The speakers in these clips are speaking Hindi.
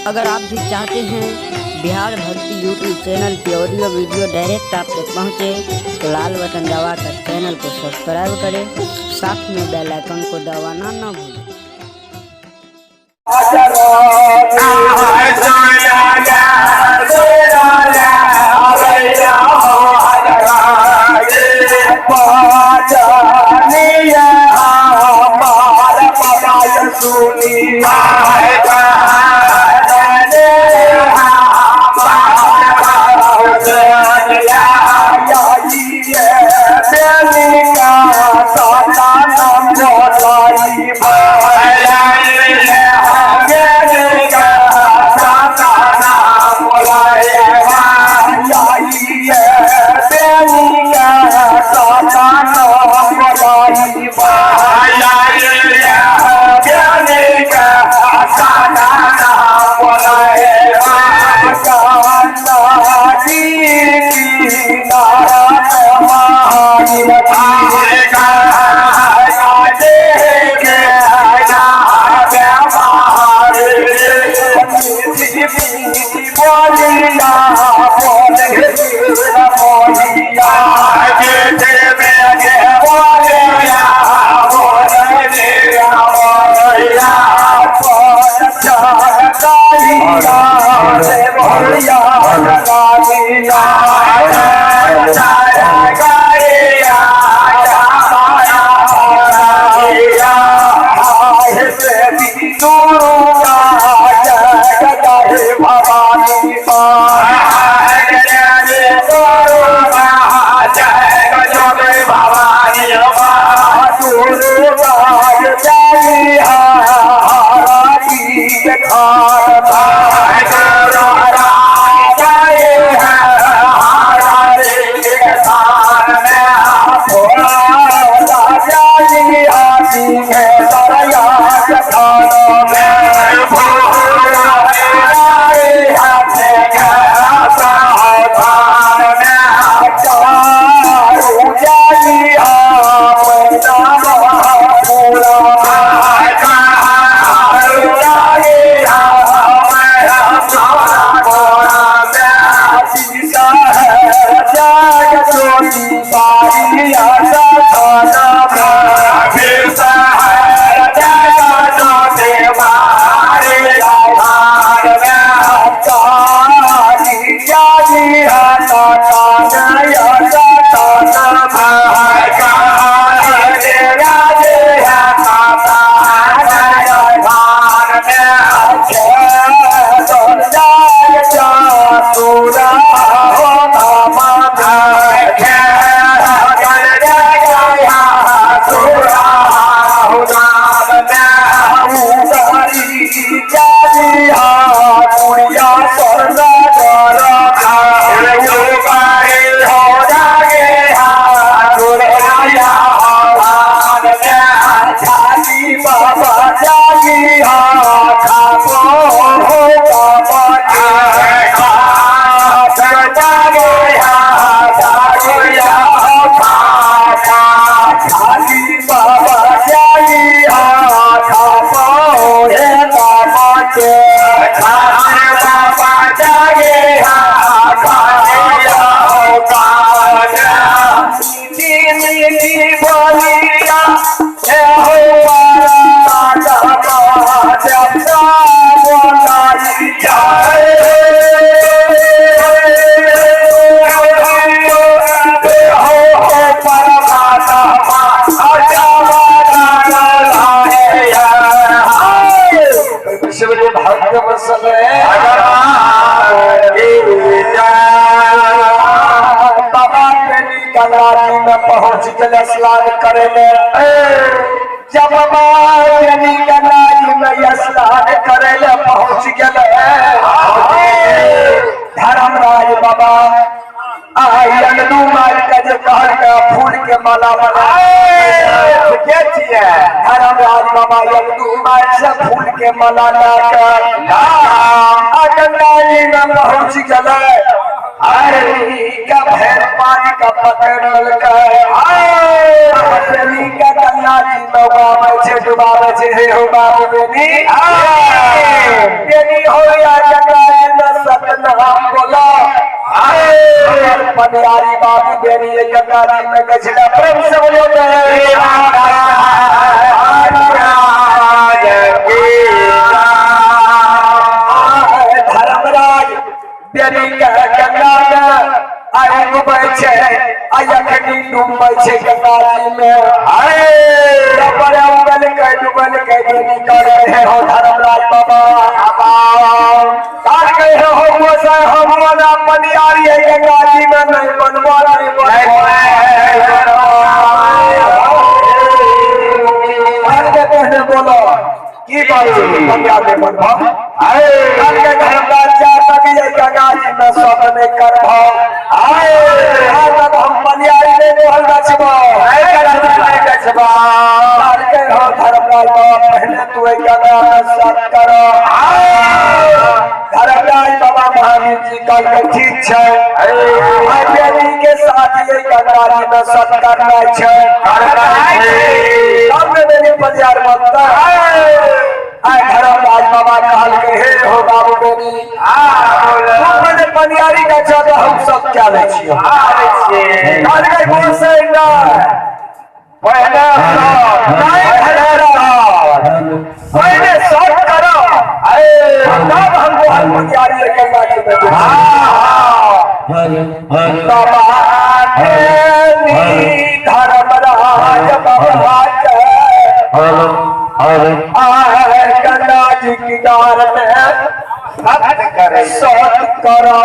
अगर आप भी चाहते हैं बिहार भक्ति यूट्यूब चैनल की ऑडियो वीडियो डायरेक्ट आप तक पहुँचे तो लाल बटन दबाकर चैनल को सब्सक्राइब करें, साथ में बेल आइकन को दबाना ना भूलें। पहुंच गए स्नान करे जब में स्नान करे पहुंच गए धर्मराज बाबा फूल के माला बनाए धर्मराज बाबा से फूल के माला गंगा जी में पहुंच गए का भैर पानी का पकड़ का गंगा जी डुबावे हो बाबू बेनी हो या पनियारी बाबू बेरी ये गंगा जी में गजला प्रेम से बोलो धर्मराज बेरी गंगा में आए डूबे छे अयखनी डूबे छे गंगा जी में आए पर डूबल के बेरी कर रहे हो धर्मराज बाबा काट गए हो मोसे हम मना पनियारी है गंगा जी में नहीं बनवा नहीं कहने बोलो की बात गंगा में बनवा आए काट के धर्मराज चाहता कि ये गंगा जी में सब में कर भाव आए तब हम पनियारी में बोल बचबो काट के हो धर्मराज बाबा पहले तू गंगा में सब करो धर्मराज बाबा महावीर जी कल के ठीक है बेटी के साथ ये गंगा जी में सब करना है सब में मेरी परिवार बनता है धर्मराज बाबा कहल के हे हो बाबू बेटी मैंने पनियारी का चाहता हम सब क्या ले पहले सब करो तब हमको हर पनियारी गंगा जी में धर्मराज बाबा गंगा जी की दार में करे सत करा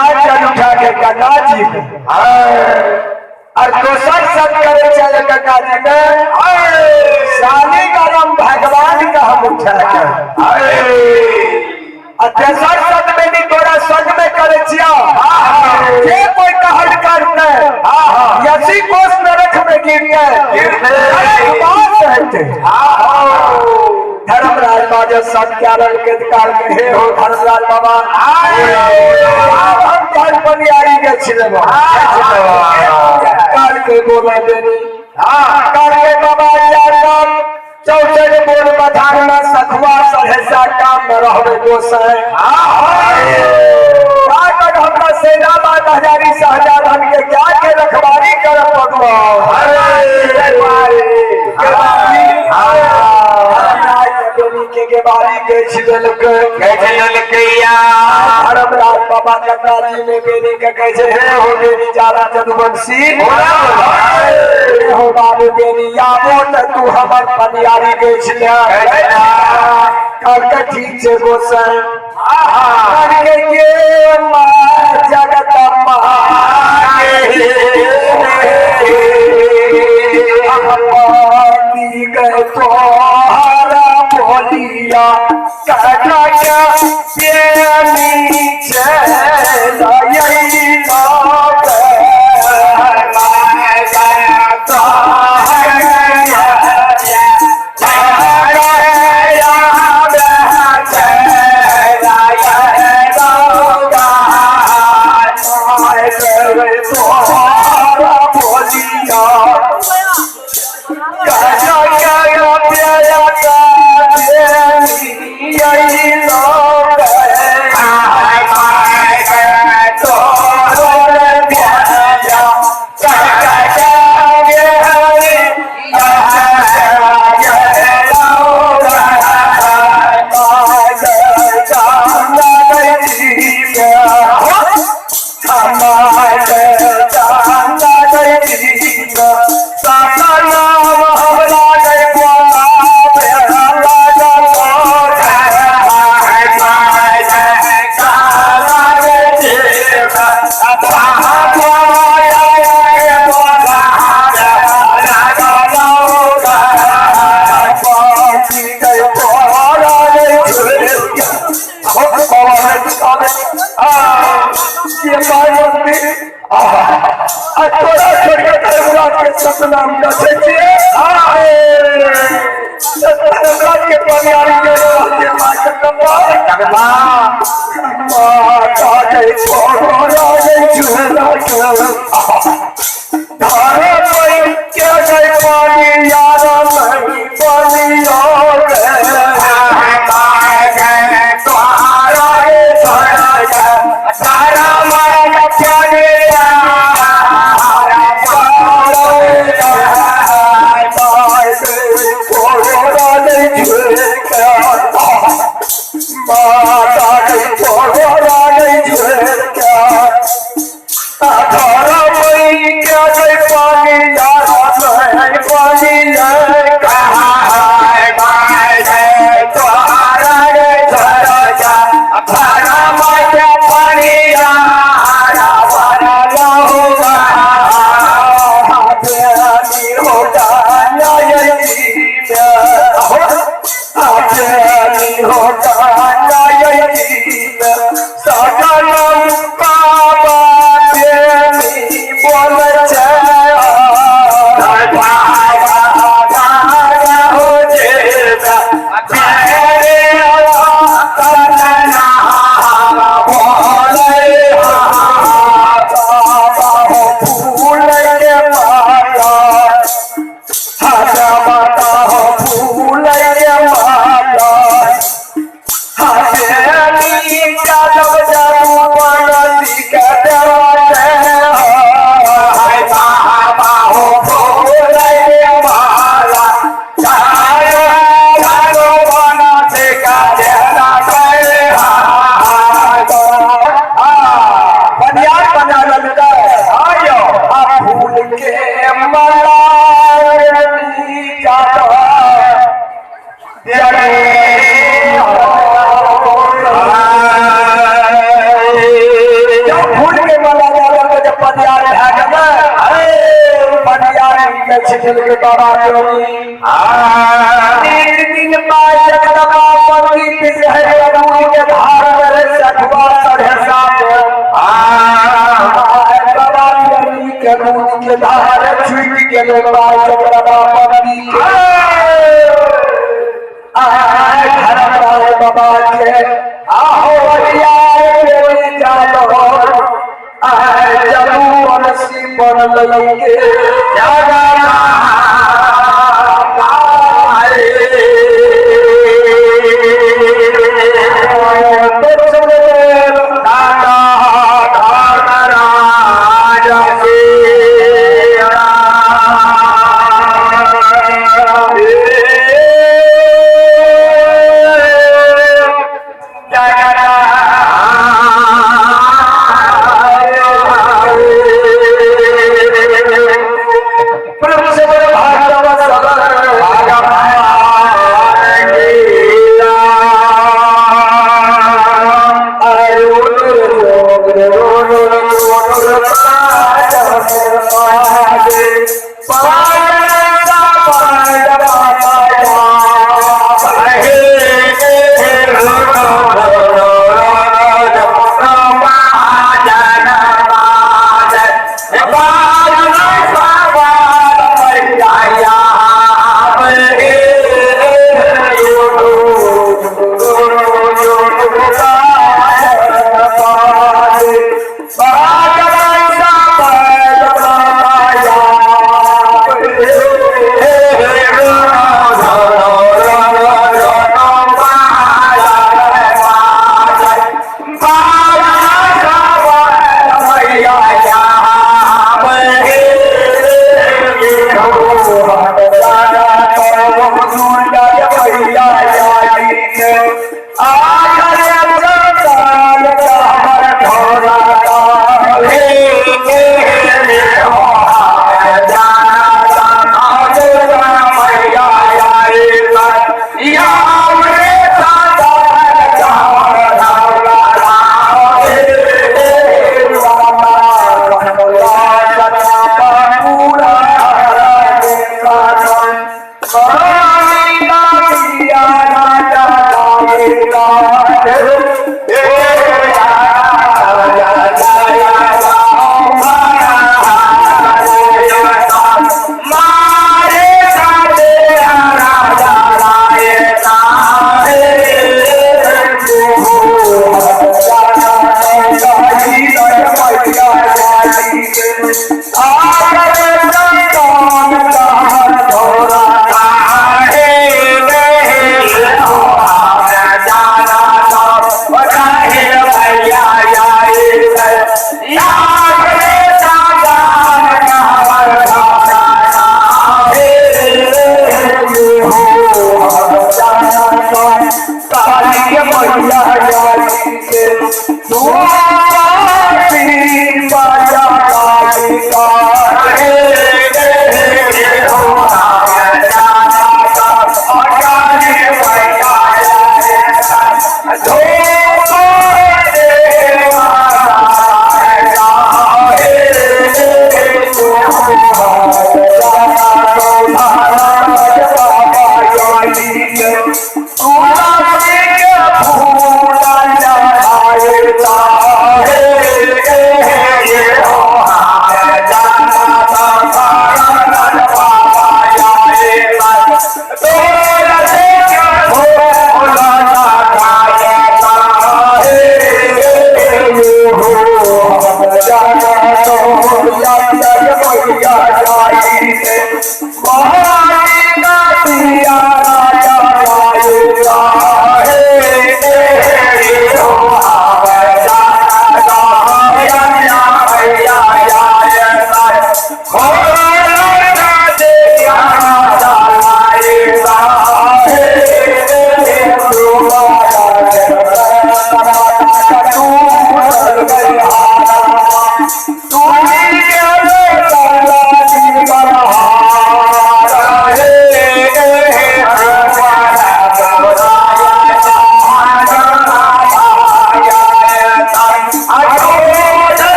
गंगा जी में और दोसर सब करे चले गंगा जी में शादी करम भगवान का हम उठा तेसर सद में भी तोरा सद में करे जे कोई कहल करते यसी कोष नरक में गिरते धर्मराज बाबा सत्यारण के काल में हे हो धर्मराज बाबा हम काल पनियारी के छिले काल के बोला देनी काल के बाबा यार चौचर बोल बधाना सखुआ सहसा काम में रहबे गोसाई हमरा सेना बात हजारी सहजानन के क्या के रखवारी कर पड़ुआ के बारी के धर्मराज बाबा कटारी में बेरी के कैसे है हो बेरी जारा जदुवंशी हो बाबू बेरी याबो त तू हमर पनियारी के छिया कल के ठीक से गोसन के ये मां जगत मां के गए तो बोलिया कहना क्या ये नीचे यही लोग सतनाम का के पनियारी के Oh,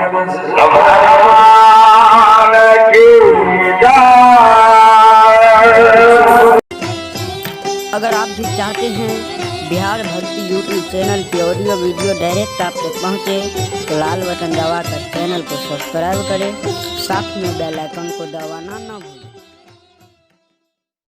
भगवान की जय। अगर आप भी चाहते हैं बिहार भक्ति यूट्यूब चैनल की ऑडियो वीडियो डायरेक्ट आप तक पहुँचे तो लाल बटन दबाकर चैनल को सब्सक्राइब करें, साथ में बेल आइकन को दबाना ना भूलें।